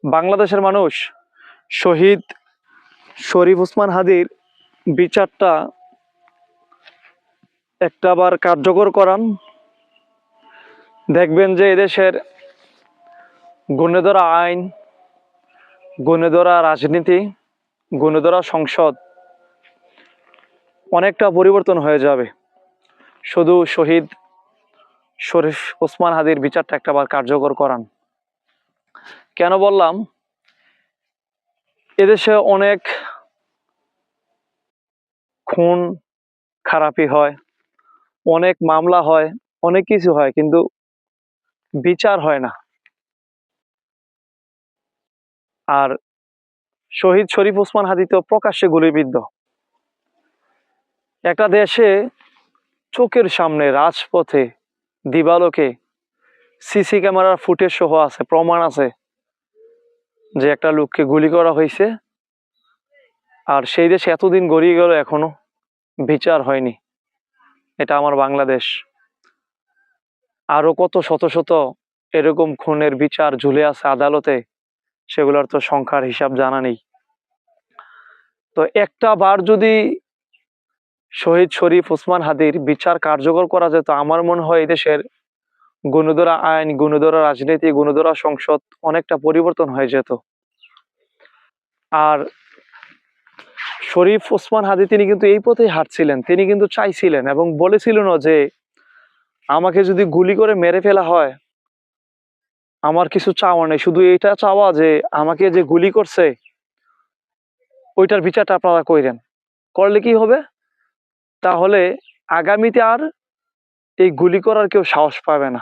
বাংলাদেশের মানুষ শহীদ শরীফ ওসমান হাদির বিচারটা একটাবার কার্যকর করান, দেখবেন যে এদেশের গুণেধরা আইন, গুণেধরা রাজনীতি, গুণেধরা সংসদ অনেকটা পরিবর্তন হয়ে যাবে। শুধু শহীদ শরীফ ওসমান হাদির বিচারটা একটাবার কার্যকর করান। কেন বললাম? এদেশে অনেক খুন খারাপি হয়, অনেক মামলা হয়, অনেক কিছু হয়, কিন্তু বিচার হয় না। আর শহীদ শরীফ ওসমান হাদি তো প্রকাশ্যে গুলিবিদ্ধ। একটা দেশে চোখের সামনে রাজপথে দিবালোকে সিসি ক্যামেরার ফুটেজ সহ আছে, প্রমাণ আছে যে একটা লোককে গুলি করা হয়েছে, আর সেই দেশে এতদিন গড়িয়ে গেল এখনো বিচার হয়নি। এটা আমার বাংলাদেশ। আরো কত শত শত এরকম খুনের বিচার ঝুলে আছে আদালতে, সেগুলোর তো সংখ্যার হিসাব জানা নেই। তো একটা বার যদি শহীদ শরীফ ওসমান হাদির বিচার কার্যকর করা যেত, আমার মনে হয় এদেশের গুণধরা আইন, গুণধরা রাজনীতি, গুণধরা সংসদ অনেকটা পরিবর্তন হয়ে যেত। আর শরীফ ওসমান হাদি তিনি কিন্তু এই পথেই হাঁটছিলেন। তিনি কিন্তু চাইছিলেন এবং বলেছিলেন যে আমাকে যদি গুলি করে মেরে ফেলা হয়, আমার কিছু চাওয়া নেই, শুধু এটা চাওয়া যে আমাকে যে গুলি করছে ওইটার বিচারটা আপনারা কইরেন। করলে কি হবে? তাহলে আগামীতে আর এই গুলি করার কেউ সাহস পাবে না।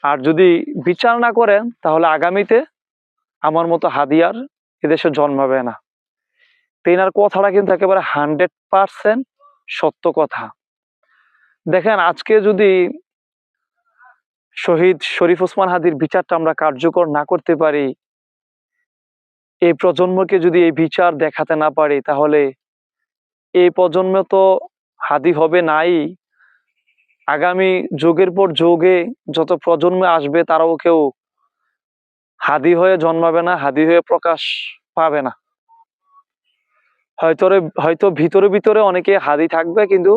আর যদি বিচার না করেন তাহলে আগামীতে আমার মতো হাদিয়ার এদেশে জন্মাবে না। তেনার কথাটা কিন্তু একেবারে 100% সত্য কথা। দেখেন, আজকে যদি শহীদ শরীফ ওসমান হাদির বিচারটা আমরা কার্যকর না করতে পারি, এই প্রজন্মকে যদি এই বিচার দেখাতে না পারি, তাহলে এই প্রজন্ম তো হাদি হবে নাই। আগামী যুগের পর যুগে যত প্রজন্ম আসবে তারাও কেউ হাদি হয়ে জন্মাবে না, হাদি হয়ে প্রকাশ পাবে না। হয়তো ভিতরে ভিতরে অনেকে হাদি থাকবে, কিন্তু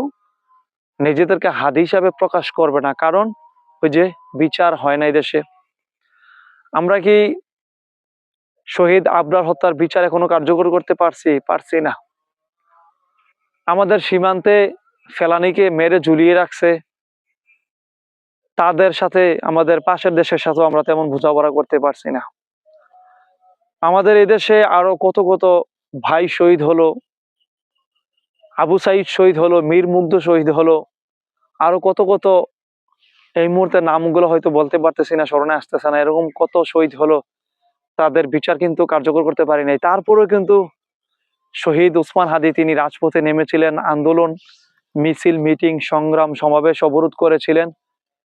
নিজেদেরকে হাদি হিসাবে প্রকাশ করবে না, কারণ ওই যে বিচার হয় না এই দেশে। আমরা কি শহীদ আবরার হত্যার বিচার এখনো কার্যকর করতে পারছি না। আমাদের সীমান্তে ফেলানিকে মেরে ঝুলিয়ে রাখছে, তাদের সাথে আমাদের পাশের দেশের সাথেও আমরা তেমন বোঝাপড়া করতে পারছি না। আমাদের এই দেশে আরো কত কত ভাই শহীদ হলো, আবু সাইদ শহীদ হলো, মীর মুগ্ধ শহীদ হলো, আরো কত কত এই মুহূর্তে নামগুলো হয়তো বলতে পারতেছি না, স্মরণে আসতেছে না, এরকম কত শহীদ হলো, তাদের বিচার কিন্তু কার্যকর করতে পারি নাই। তারপরেও কিন্তু শহীদ ওসমান হাদি তিনি রাজপথে নেমেছিলেন, আন্দোলন, মিছিল, মিটিং, সংগ্রাম, সমাবেশ অবরোধ করেছিলেন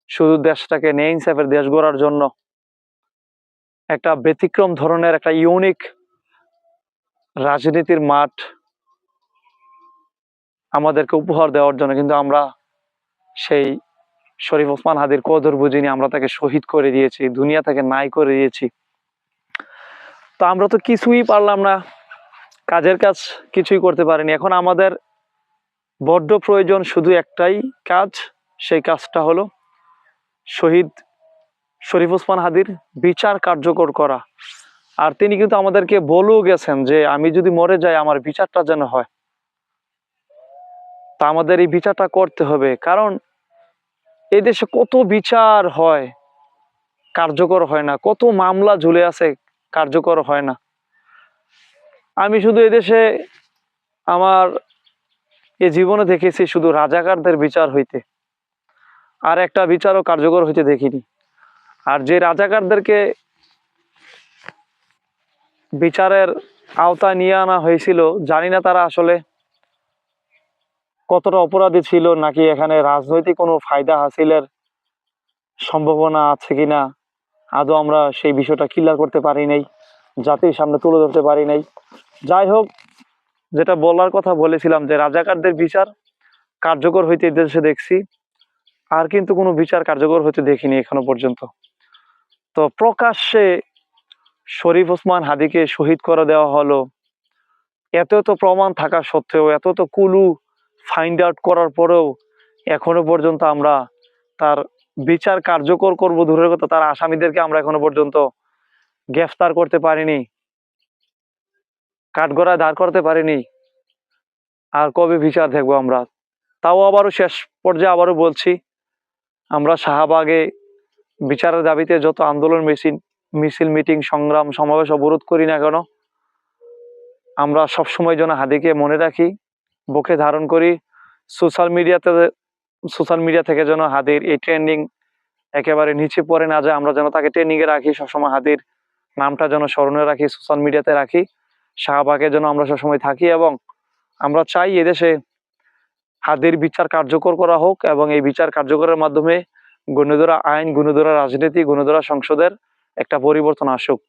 শুধু দেশটাকে ন্যায় ইনসাফের দেশ গড়ার জন্য। একটা ব্যতিক্রম ধরনের একটা ইউনিক রাজনীতির মাঠ আমাদেরকে উপহার দেওয়ার জন্য, কিন্তু আমরা সেই শরীফ ওসমান হাদির কদর বুঝিনি, আমরা তাকে শহীদ করে দিয়েছি, দুনিয়া তাকে নাই করে দিয়েছি। তো আমরা তো কিছুই পারলাম না, কাজের কাজ কিছুই করতে পারিনি। এখন আমাদের বড্ড প্রয়োজন শুধু একটাই কাজ, সেই কাজটা হলো শহীদ শরীফ ওসমান হাদির বিচার কার্যকর করা। আর তিনি কিন্তু আমাদেরকে বলেও গেছেন যে আমি যদি মরে যাই আমার বিচারটা যেন হয়। তা আমাদের এই বিচারটা করতে হবে, কারণ এই দেশে কত বিচার হয়, কার্যকর হয় না, কত মামলা ঝুলে আছে, কার্যকর হয় না। আমি শুধু এদেশে আমার এ জীবনে দেখেছি শুধু রাজাকারদের বিচার হইতে, আর একটা বিচারও কার্যকর হইতে দেখিনি। আর যে রাজাকারদেরকে বিচারের আওতায় নিয়ে আনা হয়েছিল, জানি না তারা আসলে কতটা অপরাধী ছিল, নাকি এখানে রাজনৈতিক কোনো ফায়দা হাসিলের সম্ভাবনা আছে কিনা, আদৌ আমরা সেই বিষয়টা ক্লিয়ার করতে পারি নাই, জাতির সামনে তুলে ধরতে পারি নাই। যাই হোক, যেটা বলার কথা বলেছিলাম যে রাজাকারদের বিচার কার্যকর হইতে দেশে দেখছি, আর কিন্তু কোনো বিচার কার্যকর হইতে দেখিনি এখনো পর্যন্ত। তো প্রকাশ্যে শরীফ ওসমান হাদিকে শহীদ করে দেওয়া হলো, এত তো প্রমাণ থাকা সত্ত্বেও, এত তো কুলু ফাইন্ড আউট করার পরেও এখনো পর্যন্ত আমরা তার বিচার কার্যকর করব দূরের কথা, তার আসামিদেরকে আমরা এখনো পর্যন্ত গ্রেফতার করতে পারিনি, কাঠগড়ায় দাঁড় করতে পারিনি। আর কবে বিচার দেখবো আমরা? তাও আবারও শেষ পর্যায়ে আবারও বলছি, আমরা শাহবাগে বিচারের দাবিতে যত আন্দোলন মিছিল মিটিং সংগ্রাম সমাবেশ অবরোধ করি না কেন, আমরা সবসময় যেন হাদিকে মনে রাখি, বুকে ধারণ করি। সোশ্যাল মিডিয়া থেকে যেন হাদির এই ট্রেন্ডিং একেবারে নিচে পড়ে না যায়, আমরা যেন তাকে ট্রেন্ডিং এ রাখি, সবসময় হাদির নামটা যেন স্মরণে রাখি, সোশ্যাল মিডিয়াতে রাখি, শাহবাগে যেন আমরা সবসময় থাকি। এবং আমরা চাই এদেশে হাদির বিচার কার্যকর করা হোক, এবং এই বিচার কার্যকরের মাধ্যমে গুণধরা আইন, গুণধরা রাজনীতি, গুণধরা সংসদের একটা পরিবর্তন আসুক।